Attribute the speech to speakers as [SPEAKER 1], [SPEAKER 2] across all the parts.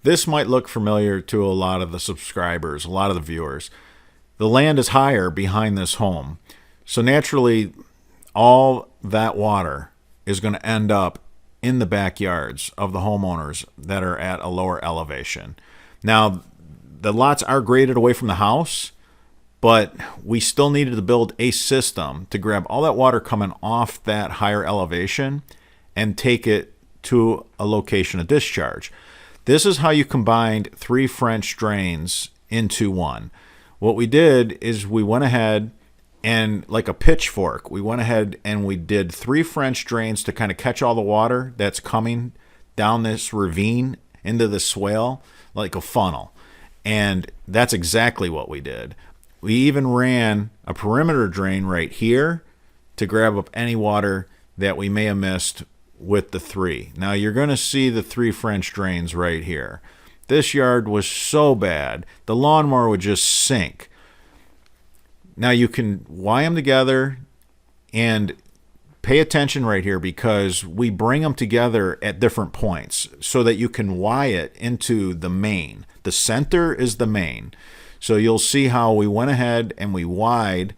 [SPEAKER 1] This might look familiar to a lot of the subscribers, a lot of the viewers. The land is higher behind this home. So naturally, all that water is going to end up in the backyards of the homeowners that are at a lower elevation. Now, the lots are graded away from the house, but we still needed to build a system to grab all that water coming off that higher elevation and take it to a location of discharge. This is how you combined 3 French drains into one. What we did is we went ahead and, like a pitchfork, we went ahead and we did 3 French drains to kind of catch all the water that's coming down this ravine into the swale like a funnel. And that's exactly what we did. We even ran a perimeter drain right here to grab up any water that we may have missed with the 3. Now you're going to see the 3 French drains right here. This yard was so bad, the lawnmower would just sink. Now you can Y them together and pay attention right here because we bring them together at different points so that you can Y it into the main. The center is the main. So you'll see how we went ahead and we Y'd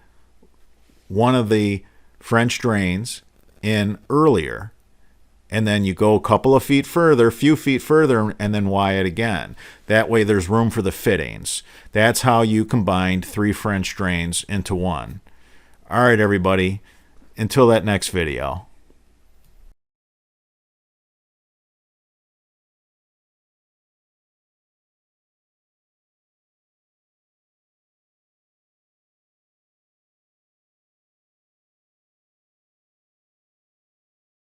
[SPEAKER 1] one of the French drains in earlier. And then you go a couple of feet further, few feet further, and then Y it again. That way there's room for the fittings. That's how you combined 3 French drains into one. All right, everybody. Until that next video.